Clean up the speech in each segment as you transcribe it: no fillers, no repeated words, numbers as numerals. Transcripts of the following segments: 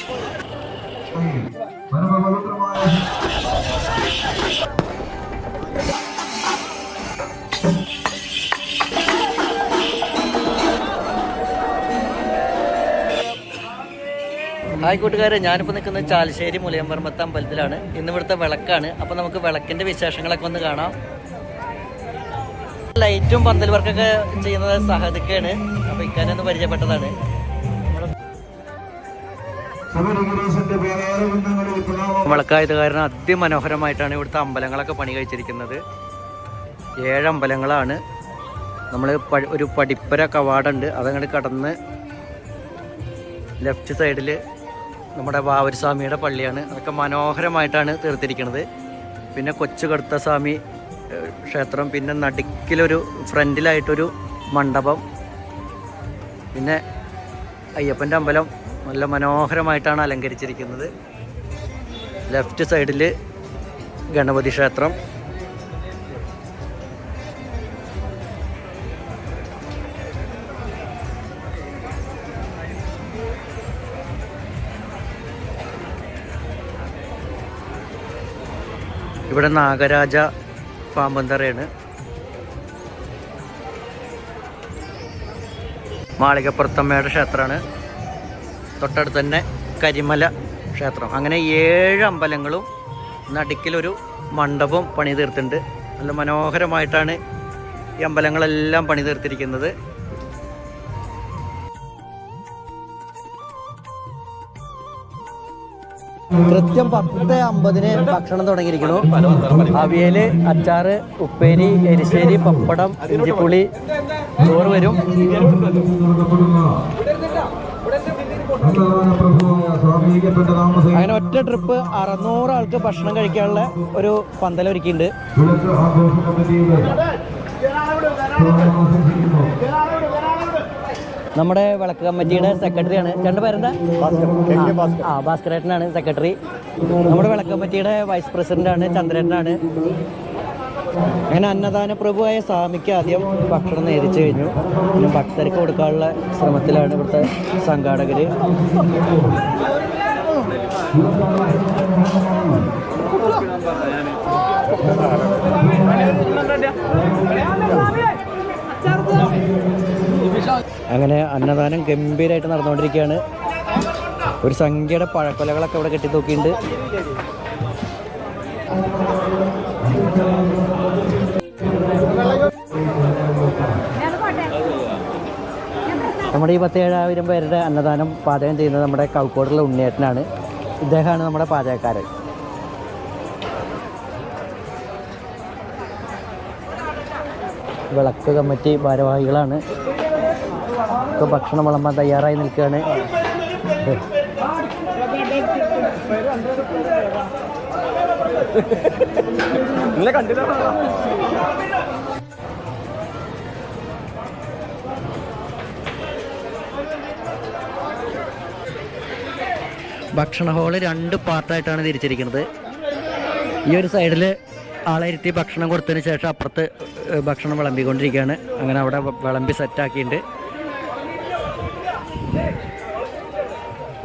Hi കൂട്ടുകാരെ, ഞാനിപ്പോൾ നിൽക്കുന്നത് ചാലശ്ശേരി മുലയമ്പറമ്പത്ത് അമ്പലത്തിലാണ്. ഇന്ന് ഇവിടുത്തെ വിളക്കാണ്. അപ്പോൾ നമുക്ക് വിളക്കിൻ്റെ വിശേഷങ്ങളൊക്കെ ഒന്ന് കാണാം. ലൈറ്റും പന്തൽ വർക്കൊക്കെ ചെയ്യുന്നത് സഹദിക്കാണ്. അപ്പോൾ ഇക്കാനൊന്ന് പരിചയപ്പെട്ടതാണ്. വിളക്കായത് കാരണം അതിമനോഹരമായിട്ടാണ് ഇവിടുത്തെ അമ്പലങ്ങളൊക്കെ പണി കഴിച്ചിരിക്കുന്നത്. 7 അമ്പലങ്ങളാണ്. നമ്മൾ ഒരു പടിപ്പര കവാടമുണ്ട്, അതങ്ങോട്ട് കടന്ന് ലെഫ്റ്റ് സൈഡിൽ നമ്മുടെ വാവൂർസ്വാമിയുടെ പള്ളിയാണ്. അതൊക്കെ മനോഹരമായിട്ടാണ് തീർത്തിരിക്കുന്നത്. പിന്നെ കൊച്ചുകടുത്തസ്വാമി ക്ഷേത്രം, പിന്നെ നടുക്കിലൊരു ഫ്രണ്ടിലായിട്ടൊരു മണ്ഡപം, പിന്നെ അയ്യപ്പൻ്റെ അമ്പലം നല്ല മനോഹരമായിട്ടാണ് അലങ്കരിച്ചിരിക്കുന്നത്. ലെഫ്റ്റ് സൈഡിൽ ഗണപതി ക്ഷേത്രം, ഇവിടെ നാഗരാജ പാമ്പന്തറയാണ്. മാളികപ്പുറത്തമ്മയുടെ ക്ഷേത്രമാണ്. തൊട്ടടുത്ത് തന്നെ കരിമല ക്ഷേത്രം. അങ്ങനെ 7 അമ്പലങ്ങളും നടുക്കിലൊരു മണ്ഡപം പണി തീർത്തിട്ടുണ്ട്. നല്ല മനോഹരമായിട്ടാണ് ഈ അമ്പലങ്ങളെല്ലാം പണി തീർത്തിരിക്കുന്നത്. കൃത്യം 10:50 ഭക്ഷണം തുടങ്ങിയിരിക്കുന്നു. അവിയല്, അച്ചാറ്, ഉപ്പേരി, എരിശ്ശേരി, പപ്പടം, ഇഞ്ചിപ്പുളി, ചോറ് വരും. അങ്ങനെ ഒറ്റ ട്രിപ്പ് 600 ആൾക്ക് ഭക്ഷണം കഴിക്കാനുള്ള ഒരു പന്തൽ ഒരുക്കിയിട്ടുണ്ട്. നമ്മുടെ വിളക്ക് കമ്മിറ്റിയുടെ സെക്രട്ടറിയാണ്. 2 പേരെന്താ? ഭാസ്കരേട്ടനാണ് സെക്രട്ടറി. നമ്മുടെ വിളക്ക് കമ്മിറ്റിയുടെ വൈസ് പ്രസിഡന്റാണ് ചന്ദ്രേട്ടനാണ്. അങ്ങനെ അന്നദാന പ്രഭുവായ സ്വാമിക്ക് ആദ്യം ഭക്ഷണം നേരിച്ചു കഴിഞ്ഞു. പിന്നെ ഭക്തർക്ക് കൊടുക്കാനുള്ള ശ്രമത്തിലാണ് ഇവിടുത്തെ സംഘാടകർ. അങ്ങനെ അന്നദാനം ഗംഭീരമായിട്ട് നടന്നുകൊണ്ടിരിക്കുകയാണ്. ഒരു സംഖ്യയുടെ പഴക്കൊലകളൊക്കെ ഇവിടെ കെട്ടി തൂക്കിയിട്ടുണ്ട്. നമ്മുടെ ഈ 17,000 പേരുടെ അന്നദാനം പാചകം ചെയ്യുന്നത് നമ്മുടെ കൗക്കോടുള്ള ഉണ്ണിയേട്ടനാണ്. ഇദ്ദേഹമാണ് നമ്മുടെ പാചകക്കാരൻ. വിളക്ക് കമ്മിറ്റി ഭാരവാഹികളാണ്. ഒക്കെ ഭക്ഷണം വിളമ്പാൻ തയ്യാറായി നിൽക്കുകയാണ്. ഭക്ഷണ ഹാള് 2 പാർട്ടായിട്ടാണ് തിരിച്ചിരിക്കുന്നത്. ഈ ഒരു സൈഡിൽ ആളെ ഇരുത്തി ഭക്ഷണം കൊടുത്തതിന് ശേഷം അപ്പുറത്ത് ഭക്ഷണം വിളമ്പിക്കൊണ്ടിരിക്കുകയാണ്. അങ്ങനെ അവിടെ വിളമ്പി സെറ്റാക്കിയിട്ടുണ്ട്.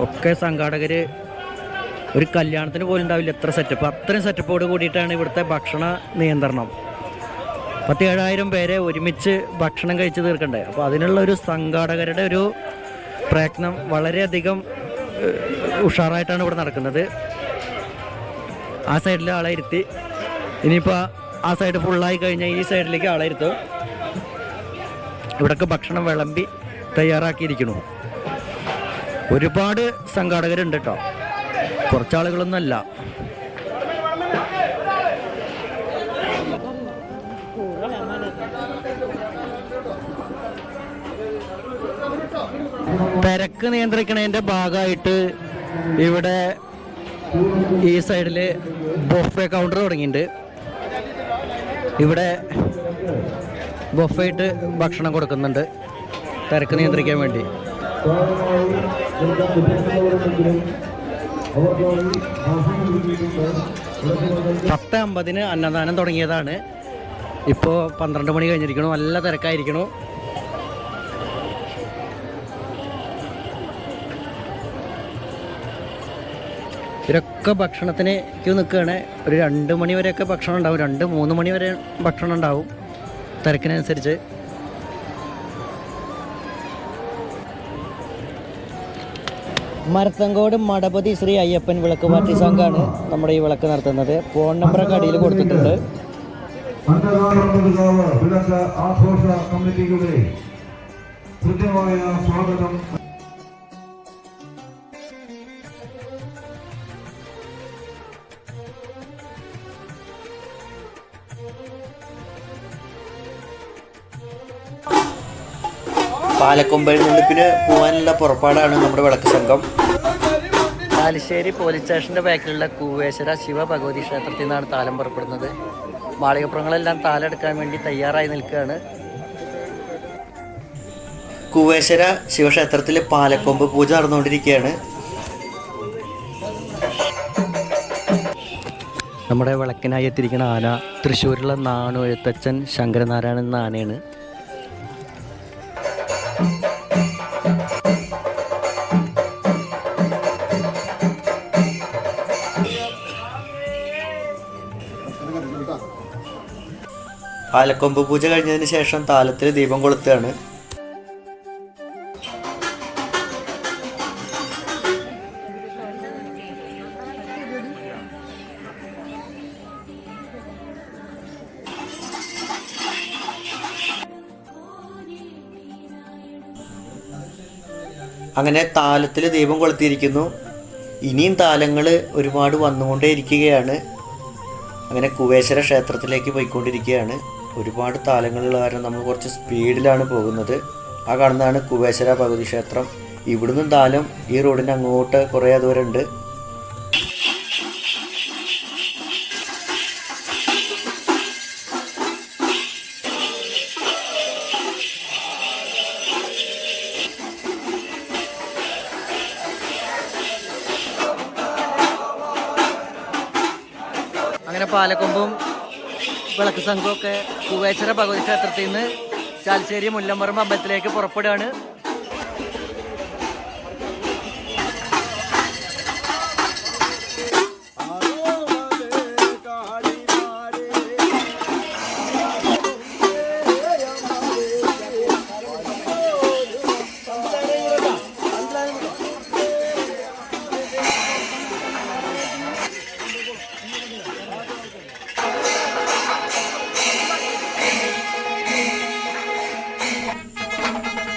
ഒക്കെ സംഘാടകർ ഒരു കല്യാണത്തിന് പോലും ഉണ്ടാവില്ല എത്ര സെറ്റപ്പ്. അത്രയും സെറ്റപ്പോട് കൂടിയിട്ടാണ് ഇവിടുത്തെ ഭക്ഷണ നിയന്ത്രണം. 17,000 പേരെ ഒരുമിച്ച് ഭക്ഷണം കഴിച്ച് തീർക്കണ്ടേ. അപ്പോൾ അതിനുള്ള ഒരു സംഘാടകരുടെ ഒരു പ്രയത്നം വളരെയധികം ഉഷാറായിട്ടാണ് ഇവിടെ നടക്കുന്നത്. ആ സൈഡിൽ ആളെ ഇരുത്തി, ഇനിയിപ്പോൾ ആ സൈഡ് ഫുള്ളായി കഴിഞ്ഞാൽ ഈ സൈഡിലേക്ക് ആളെ ഇരുത്തും. ഇവിടെയൊക്കെ ഭക്ഷണം വിളമ്പി തയ്യാറാക്കിയിരിക്കുന്നു. ഒരുപാട് സംഘാടകരുണ്ട് കേട്ടോ, കുറച്ചാളുകളൊന്നുമല്ല. തിരക്ക് നിയന്ത്രിക്കുന്നതിൻ്റെ ഭാഗമായിട്ട് ഇവിടെ ഈ സൈഡിൽ ബൊഫെ കൗണ്ടർ തുടങ്ങിയിട്ടുണ്ട്. ഇവിടെ ബൊഫയായിട്ട് ഭക്ഷണം കൊടുക്കുന്നുണ്ട് തിരക്ക് നിയന്ത്രിക്കാൻ വേണ്ടി. 10:50 അന്നദാനം തുടങ്ങിയതാണ്. ഇപ്പോൾ 12 മണി കഴിഞ്ഞിരിക്കണു. നല്ല തിരക്കായിരിക്കണു. ഇവരൊക്കെ ഭക്ഷണത്തിന് ക്യൂ നിൽക്കുകയാണ്. ഒരു 2 മണി വരെയൊക്കെ ഭക്ഷണം ഉണ്ടാവും, 2-3 മണി വരെ ഭക്ഷണം ഉണ്ടാവും തിരക്കിനനുസരിച്ച്. മരത്തങ്കോട് മടപതി ശ്രീ അയ്യപ്പൻ വിളക്ക് പാർട്ടി സംഘമാണ് നമ്മുടെ ഈ വിളക്ക് നടത്തുന്നത്. ഫോൺ നമ്പറൊക്കെ അടിയിൽ കൊടുത്തിട്ടുണ്ട്. വിളക്ക് ആഘോഷ കമ്മിറ്റിയുടെ കൃത്യമായ സ്വാഗതം. പാലക്കൊമ്പെഴുന്നള്ളിപ്പിന് പോകാനുള്ള പുറപ്പാടാണ് നമ്മുടെ വിളക്ക് സംഘം. താലശ്ശേരി പോലീസ് സ്റ്റേഷൻ്റെ ബാക്കിലുള്ള കൂവേശ്വര ശിവ ഭഗവതി ക്ഷേത്രത്തിൽ നിന്നാണ് താലം പുറപ്പെടുന്നത്. മാളികപ്പുറങ്ങളെല്ലാം താലെടുക്കാൻ വേണ്ടി തയ്യാറായി നിൽക്കുകയാണ്. കൂവേശ്വര ശിവക്ഷേത്രത്തിൽ പാലക്കൊമ്പ് പൂജ നടന്നുകൊണ്ടിരിക്കുകയാണ്. നമ്മുടെ വിളക്കിനായി എത്തിയിരിക്കുന്ന ആന തൃശ്ശൂരിലുള്ള നാണു എഴുത്തച്ഛൻ ശങ്കരനാരായണൻ എന്ന ആനയാണ്. പാലക്കൊമ്പ് പൂജ കഴിഞ്ഞതിന് ശേഷം താലത്തിൽ ദീപം കൊളുത്തുകയാണ്. അങ്ങനെ താലത്തിൽ ദീപം കൊളുത്തിയിരിക്കുന്നു. ഇനിയും താലങ്ങൾ ഒരുപാട് വന്നുകൊണ്ടേ ഇരിക്കുകയാണ്. അങ്ങനെ കുവേശ്വര ക്ഷേത്രത്തിലേക്ക് പോയിക്കൊണ്ടിരിക്കുകയാണ്. ഒരുപാട് താലങ്ങളുള്ള കാരണം നമ്മൾ കുറച്ച് സ്പീഡിലാണ് പോകുന്നത്. ആ കാണുന്നതാണ് കുവേശ്വര ഭഗവതി ക്ഷേത്രം. ഇവിടുന്ന് താലം ഈ റോഡിന് അങ്ങോട്ട് കുറേ ദൂരം ഉണ്ട്. അങ്ങനെ പാലക്കൊമ്പും വിളക്ക് സംഘമൊക്കെ കുവേശ്വര ഭഗവതി ക്ഷേത്രത്തിൽ നിന്ന് ചാലശ്ശേരി മുല്ലമ്പറമ്പ് അമ്പലത്തിലേക്ക് പുറപ്പെടുകയാണ്.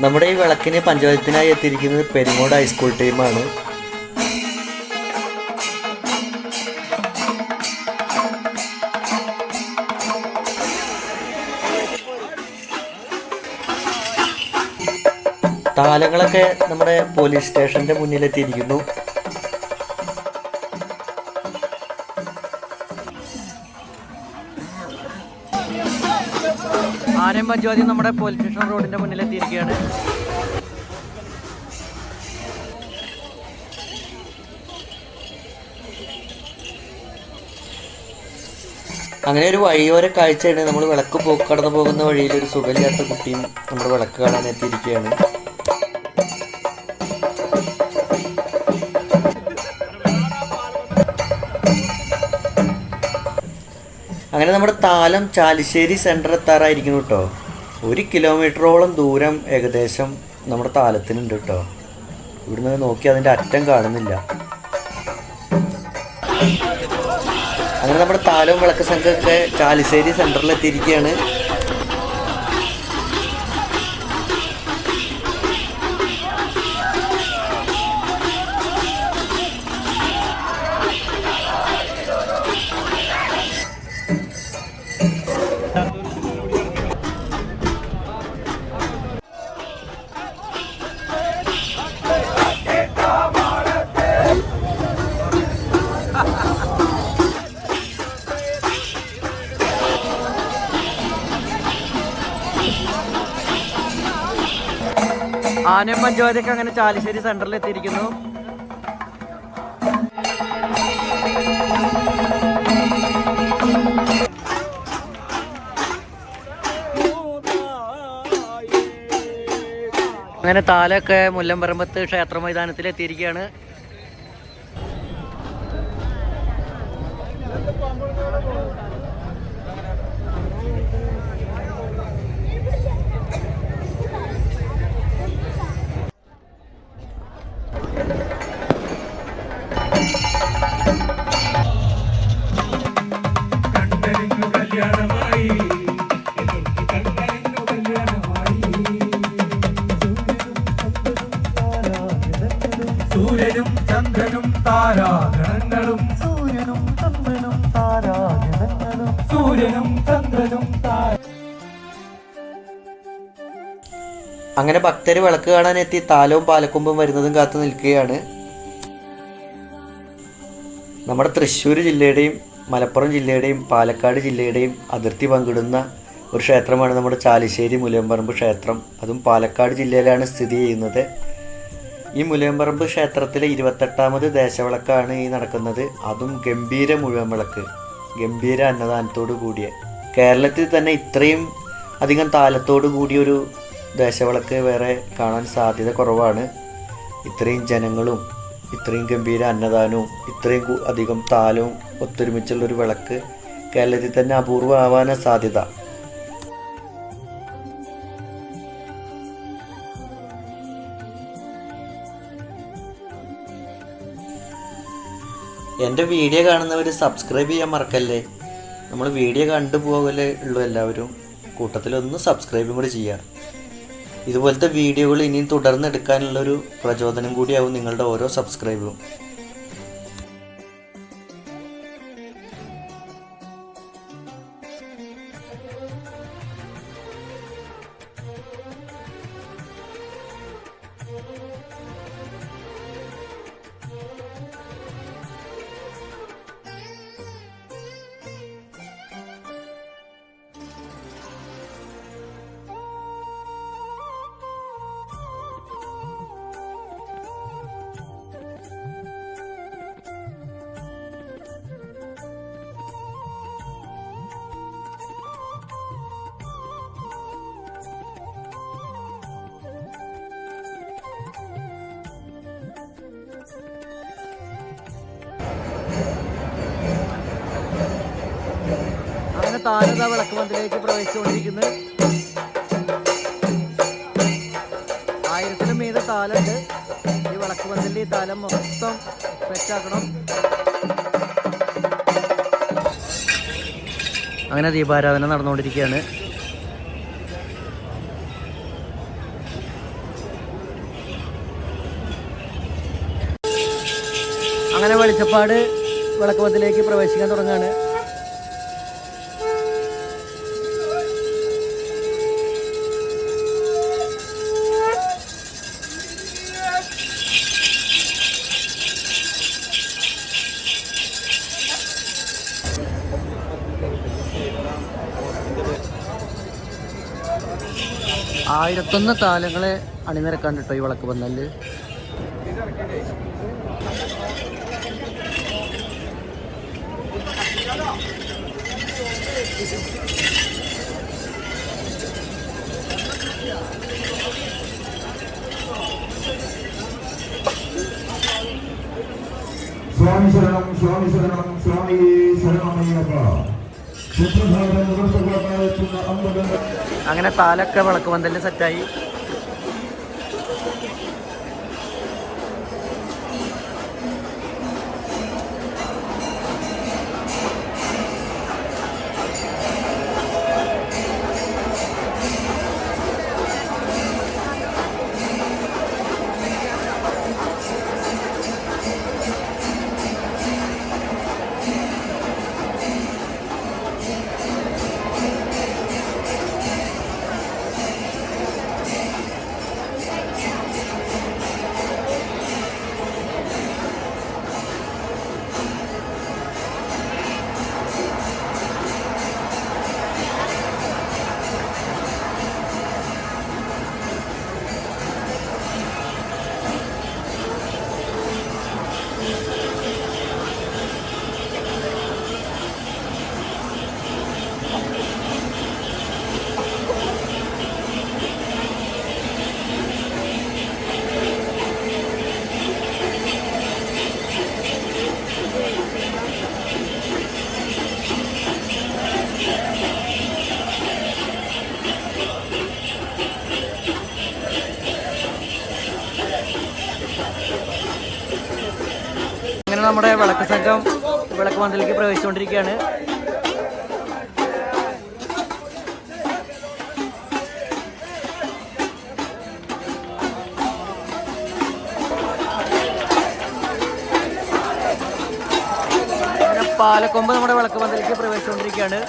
നമ്മുടെ ഈ വിളക്കിന് പഞ്ചവാദ്യത്തിനായി എത്തിയിരിക്കുന്നത് പെരിങ്ങോട് ഹൈസ്കൂൾ ടീമാണ്. താലങ്ങളൊക്കെ നമ്മുടെ പോലീസ് സ്റ്റേഷന്റെ മുന്നിലെത്തിയിരിക്കുന്നു. ആനയും പഞ്ചവാദ്യം നമ്മുടെ പോലീസ് സ്റ്റേഷൻ റോഡിന്റെ മുന്നിലെത്തിയിരിക്കുകയാണ്. അങ്ങനെ ഒരു വഴിയോര കാഴ്ചയാണ്. നമ്മൾ വിളക്ക് കടന്നു പോകുന്ന വഴിയിൽ ഒരു സുഖമില്ലാത്ത കുട്ടിയും നമ്മുടെ വിളക്ക് കാണാൻ എത്തിയിരിക്കുകയാണ്. അങ്ങനെ നമ്മുടെ താലം ചാലിശ്ശേരി സെൻറ്റർ എത്താറായിരിക്കുന്നു കേട്ടോ. 1 കിലോമീറ്ററോളം ദൂരം ഏകദേശം നമ്മുടെ താലത്തിനുണ്ട് കേട്ടോ. ഇവിടുന്ന് നോക്കി അതിൻ്റെ അറ്റം കാണുന്നില്ല. അങ്ങനെ നമ്മുടെ താലവും വിളക്ക് സംഘമൊക്കെ ചാലിശ്ശേരി സെൻറ്ററിൽ എത്തിയിരിക്കുകയാണ്. ആനയും പഞ്ചവാദ്യമൊക്കെ അങ്ങനെ ചാലിശ്ശേരി സെൻറ്ററിൽ എത്തിയിരിക്കുന്നു. അങ്ങനെ താലൊക്കെ മുല്ലമ്പറമ്പത്ത് ക്ഷേത്ര മൈതാനത്തിൽ എത്തിയിരിക്കുകയാണ്. സൂര്യനും ചന്ദ്രനും താരാഗണങ്ങളും സൂര്യനും ചന്ദ്രനും താരാഗണങ്ങളും സൂര്യനും ചന്ദ്രനും അങ്ങനെ ഭക്തർ വിളക്ക് കാണാനെത്തി താലവും പാലക്കൊമ്പും വരുന്നതും കാത്തു നിൽക്കുകയാണ്. നമ്മുടെ തൃശ്ശൂർ ജില്ലയുടെയും മലപ്പുറം ജില്ലയുടെയും പാലക്കാട് ജില്ലയുടെയും അതിർത്തി പങ്കിടുന്ന ഒരു ക്ഷേത്രമാണ് നമ്മുടെ ചാലിശ്ശേരി മുലയമ്പറമ്പ് ക്ഷേത്രം. അതും പാലക്കാട് ജില്ലയിലാണ് സ്ഥിതി ചെയ്യുന്നത്. ഈ മുലയമ്പറമ്പ് ക്ഷേത്രത്തിലെ 28ാമത് ദേശവിളക്കാണ് ഈ നടക്കുന്നത്. അതും ഗംഭീര മുഴുവൻ വിളക്ക്, ഗംഭീര അന്നദാനത്തോടു കൂടിയ. കേരളത്തിൽ തന്നെ ഇത്രയും അധികം താലത്തോടു കൂടിയൊരു ദേശവിളക്ക് വേറെ കാണാൻ സാധ്യത കുറവാണ്. ഇത്രയും ജനങ്ങളും ഇത്രയും ഗംഭീര അന്നദാനവും ഇത്രയും അധികം താലവും ഒത്തൊരുമിച്ചുള്ളൊരു വിളക്ക് കേരളത്തിൽ തന്നെ അപൂർവമാവാനാണ് സാധ്യത. എൻ്റെ വീഡിയോ കാണുന്നവർ സബ്സ്ക്രൈബ് ചെയ്യാൻ മറക്കല്ലേ. നമ്മൾ വീഡിയോ കണ്ടുപോകലേ ഉള്ളൂ എല്ലാവരും. കൂട്ടത്തിലൊന്ന് സബ്സ്ക്രൈബും കൂടി ചെയ്യുക. ഇതുപോലത്തെ വീഡിയോകൾ ഇനിയും തുടർന്നെടുക്കാനുള്ളൊരു പ്രചോദനം കൂടിയാവും നിങ്ങളുടെ ഓരോ സബ്സ്ക്രൈബും. താരത വിളക്ക് പന്തലിലേക്ക് പ്രവേശിച്ചുകൊണ്ടിരിക്കുന്നത്. 1000-നും മീതെ താലുണ്ട്. ഈ വിളക്ക് പന്തലിൽ ഈ താലം മൊത്തം സെറ്റാക്കണം. അങ്ങനെ ദീപാരാധന നടന്നുകൊണ്ടിരിക്കുകയാണ്. അങ്ങനെ വെളിച്ചപ്പാട് വിളക്ക് പന്തലിലേക്ക് പ്രവേശിക്കാൻ തുടങ്ങുകയാണ്. ആയിരത്തൊന്ന് താലങ്ങളെ അണിനിരക്കാൻ കേട്ടോ ഈ വിളക്ക് പന്തലിൽ. സ്വാമി ശരണം, സ്വാമി ശരണം, സ്വാമി ശരണമയ്യപ്പ. അങ്ങനെ താലൊക്കെ വിളക്ക് പന്തലിന് സെറ്റായി. നമ്മുടെ വിളക്ക് സംഘം വിളക്ക് പന്തലിലേക്ക് പ്രവേശിച്ചുകൊണ്ടിരിക്കുകയാണ്. പാലക്കൊമ്പ് നമ്മുടെ വിളക്ക് പന്തലിലേക്ക് പ്രവേശിച്ചുകൊണ്ടിരിക്കുകയാണ്.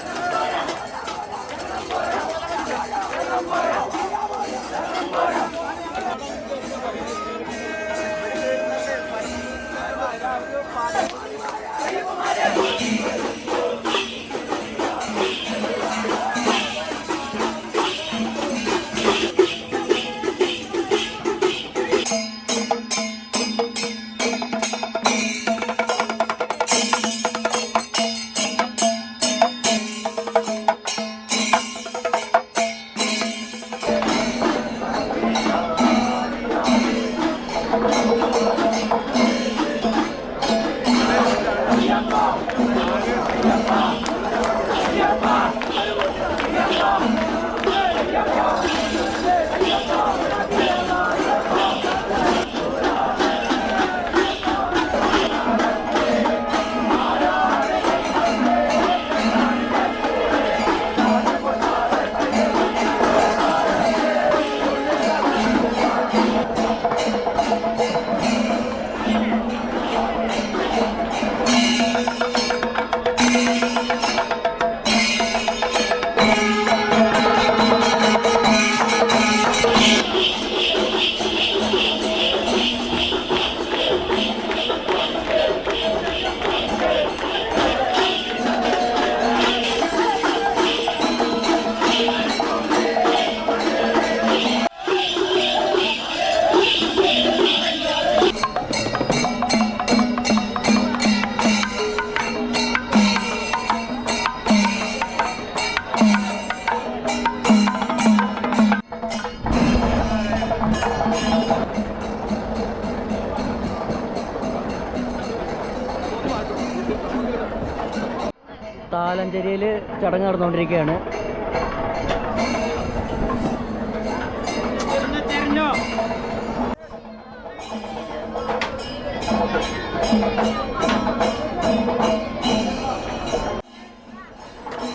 താലഞ്ചേരിയിൽ ചടങ്ങ് നടന്നുകൊണ്ടിരിക്കുകയാണ്.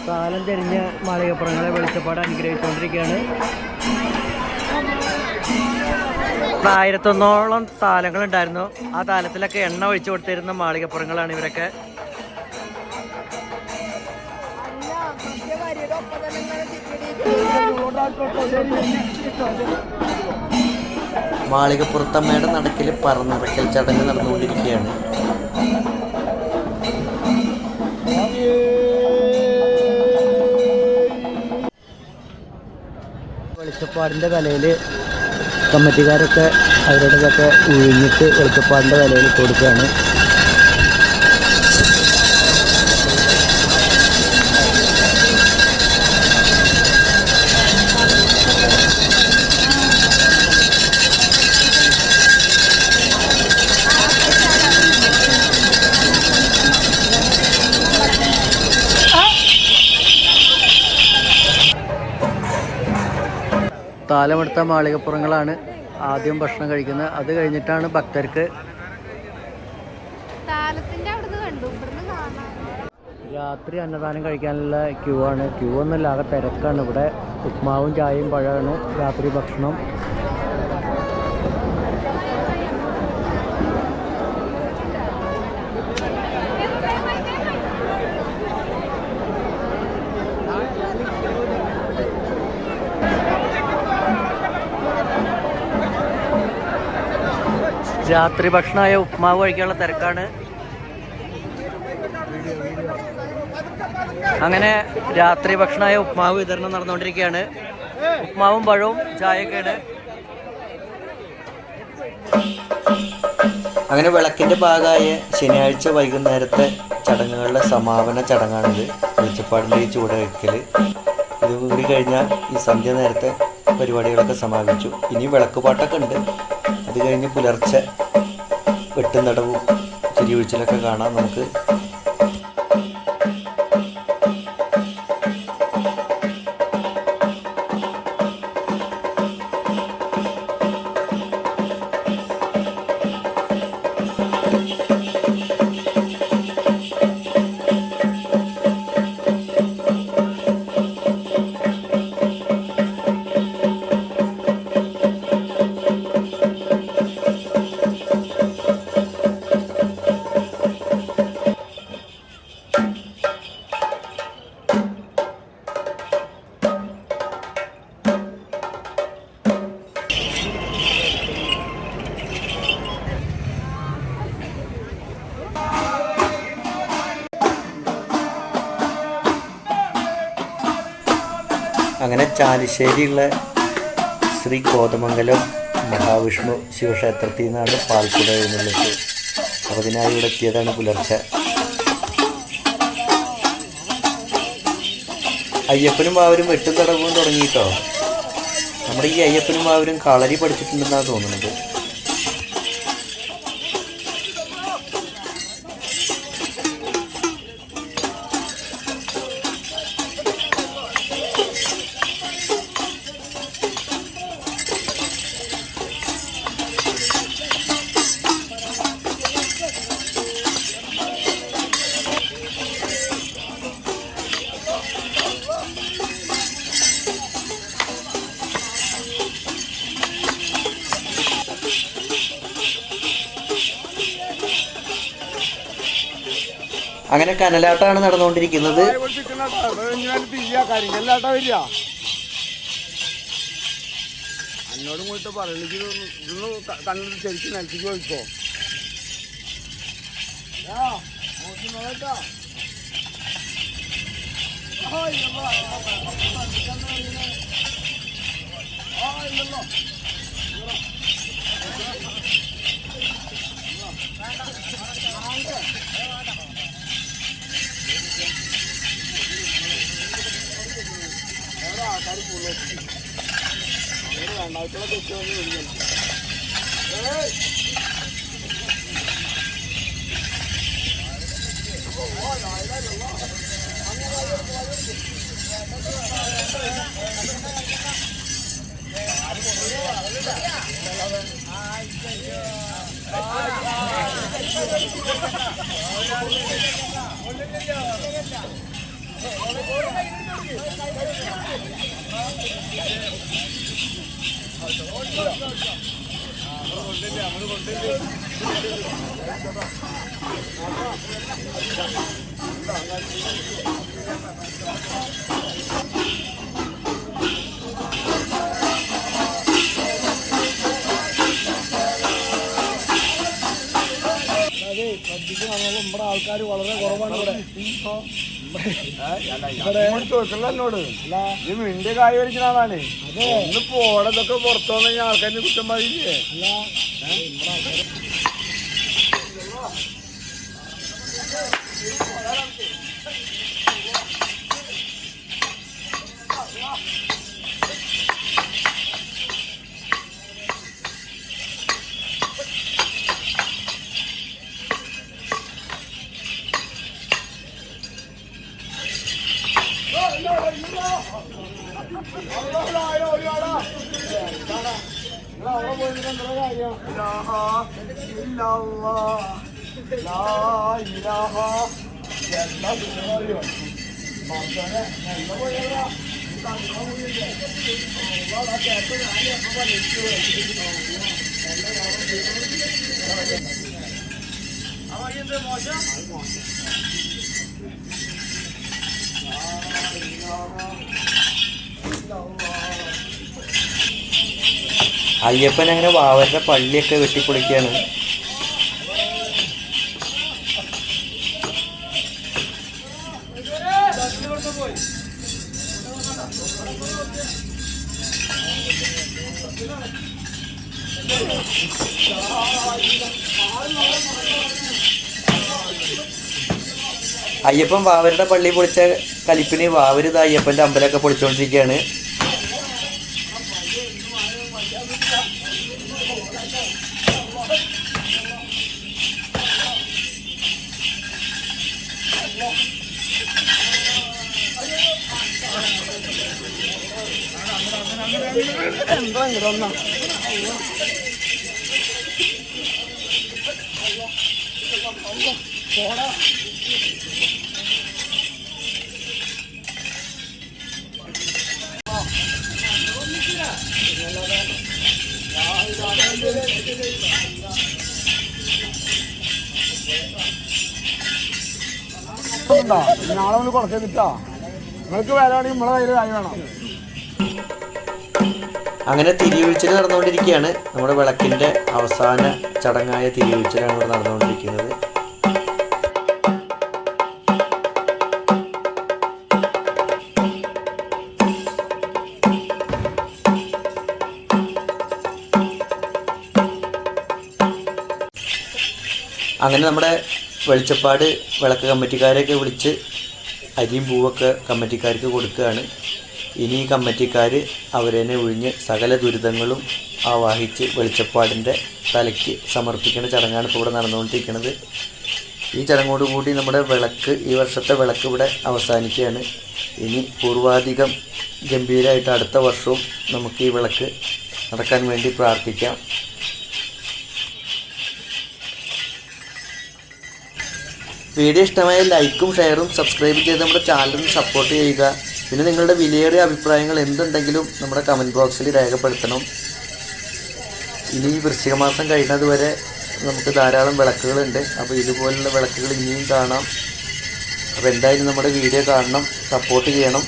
താലം തിരിഞ്ഞ് മാളികപ്പുറങ്ങളെ വെളിച്ചപ്പാട് അനുഗ്രഹിച്ചുകൊണ്ടിരിക്കുകയാണ്. 1001 താലങ്ങളുണ്ടായിരുന്നു. ആ താലത്തിലൊക്കെ എണ്ണ ഒഴിച്ചു കൊടുത്തിരുന്ന മാളികപ്പുറങ്ങളാണ് ഇവരൊക്കെ. മാളികപ്പുറത്തമ്മയുടെ നടക്കിൽ പറന്നിറക്കൽ ചടങ്ങ് നടന്നുകൊണ്ടിരിക്കുകയാണ്. വെളിച്ചപ്പാടിൻ്റെ തലയിൽ കമ്മിറ്റിക്കാരൊക്കെ അവരുടേതൊക്കെ ഉഴിഞ്ഞിട്ട് വെളിച്ചപ്പാടിൻ്റെ തലയിൽ കൊടുക്കുകയാണ്. താലമെടുത്ത മാളികപ്പുറങ്ങളാണ് ആദ്യം ഭക്ഷണം കഴിക്കുന്നത്. അത് കഴിഞ്ഞിട്ടാണ് ഭക്തർക്ക്. രാത്രി അന്നദാനം കഴിക്കാനുള്ള ക്യൂ ആണ്. ക്യൂ ഒന്നുമില്ല, ആകെ തിരക്കാണ്. ഇവിടെ ഉപ്മാവും ചായയും പഴമാണ് രാത്രി ഭക്ഷണം. രാത്രി ഭക്ഷണമായ ഉപ്മാവ് കഴിക്കാനുള്ള തിരക്കാണ്. അങ്ങനെ രാത്രി ഭക്ഷണമായ ഉപ്മാവ് വിതരണം നടന്നുകൊണ്ടിരിക്കുകയാണ്. ഉപ്മാവും പഴവും ചായയൊക്കെയാണ്. അങ്ങനെ വിളക്കിൻ്റെ ഭാഗമായ ശനിയാഴ്ച വൈകുന്നേരത്തെ ചടങ്ങുകളുടെ സമാപന ചടങ്ങാണിത്. വെളിച്ചപ്പാടിൻ്റെ ഈ ചൂടവയ്ക്കൽ. ഇത് കൂടി കഴിഞ്ഞാൽ ഈ സന്ധ്യ നേരത്തെ പരിപാടികളൊക്കെ സമാപിച്ചു. ഇനി വിളക്കുപാട്ടൊക്കെ ഉണ്ട്. അത് കഴിഞ്ഞ് പുലർച്ചെ വെട്ടും തടവും തിരിയൊഴിച്ചിലൊക്കെ കാണാം നമുക്ക്. അങ്ങനെ ചാലിശ്ശേരിയുള്ള ശ്രീ കോതമംഗലം മഹാവിഷ്ണു ശിവക്ഷേത്രത്തിൽ നിന്നാണ് പാൽക്കുട എഴുന്നള്ളിപ്പ്. അപ്പോൾ അതിനായി ഇവിടെ എത്തിയതാണ് പുലർച്ചെ. അയ്യപ്പനും വാവരും വെട്ടും തടവും തുടങ്ങിയിട്ടോ. നമ്മുടെ ഈ അയ്യപ്പനും വാവരും കളരി പഠിച്ചിട്ടുണ്ടെന്നാണ് തോന്നുന്നത്. അങ്ങനെ കനലാട്ടാണ് നടന്നുകൊണ്ടിരിക്കുന്നത്. എന്നോടും കൂട്ട് പറഞ്ഞു കണ്ണിൽ ശരിക്കും നിലത്തേക്ക് പോയിക്കോ. നമ്മുടെ ആൾക്കാർ വളരെ കുറവാണ് എന്നോട് ഈ മിന്റെ കായ് വരിക്കണാണ്. ഒന്ന് പോടതൊക്കെ പുറത്തു വന്നു കഴിഞ്ഞാൽ ആൾക്കാരിന് കുറ്റം പറയില്ലേ? അയ്യപ്പൻ അങ്ങനെ വാവരുടെ പള്ളിയൊക്കെ വെട്ടിപ്പൊളിക്കുകയാണ്. അയ്യപ്പൻ വാവരുടെ പള്ളി പൊളിച്ച കലിപ്പിന് വാവരുത് അയ്യപ്പൻ്റെ അമ്പലമൊക്കെ പൊളിച്ചുകൊണ്ടിരിക്കുകയാണ്. നാളെ ഒന്ന് കുറച്ചിട്ടാ നിങ്ങൾക്ക് വേലാണെങ്കിൽ നമ്മളെ കയ്യിൽ കായ് വേണം. അങ്ങനെ തിരിയൊഴിച്ചിൽ നടന്നുകൊണ്ടിരിക്കുകയാണ്. നമ്മുടെ വിളക്കിൻ്റെ അവസാന ചടങ്ങായ തിരിയൊഴിച്ചിലാണ് ഇവിടെ നടന്നുകൊണ്ടിരിക്കുന്നത്. അങ്ങനെ നമ്മുടെ വെളിച്ചപ്പാട് വിളക്ക് കമ്മിറ്റിക്കാരെയൊക്കെ വിളിച്ച് അരിയും പൂവൊക്കെ കമ്മിറ്റിക്കാർക്ക് കൊടുക്കുകയാണ്. ഇനി ഈ കമ്മിറ്റിക്കാർ അവരെന്നെ ഒഴിഞ്ഞ് സകല ദുരിതങ്ങളും ആവാഹിച്ച് വെളിച്ചപ്പാടിൻ്റെ തലയ്ക്ക് സമർപ്പിക്കുന്ന ചടങ്ങാണ് ഇപ്പോൾ ഇവിടെ നടന്നുകൊണ്ടിരിക്കുന്നത്. ഈ ചടങ്ങോടുകൂടി നമ്മുടെ വിളക്ക്, ഈ വർഷത്തെ വിളക്ക് ഇവിടെ അവസാനിക്കുകയാണ്. ഇനി പൂർവാധികം ഗംഭീരമായിട്ട് അടുത്ത വർഷവും നമുക്ക് ഈ വിളക്ക് നടക്കാൻ വേണ്ടി പ്രാർത്ഥിക്കാം. വീഡിയോ ഇഷ്ടമായ ലൈക്കും ഷെയറും സബ്സ്ക്രൈബ് ചെയ്ത് നമ്മുടെ ചാനലിന് സപ്പോർട്ട് ചെയ്യുക. പിന്നെ നിങ്ങളുടെ വിലയേറിയ അഭിപ്രായങ്ങൾ എന്തുണ്ടെങ്കിലും നമ്മുടെ കമൻറ്റ് ബോക്സിൽ രേഖപ്പെടുത്തണം. ഇനി വൃശ്ചിക മാസം കഴിയുന്നത് വരെ നമുക്ക് ധാരാളം വിളക്കുകളുണ്ട്. അപ്പോൾ ഇതുപോലുള്ള വിളക്കുകൾ ഇനിയും കാണാം. അപ്പോൾ എന്തായാലും നമ്മുടെ വീഡിയോ കാണണം, സപ്പോർട്ട് ചെയ്യണം.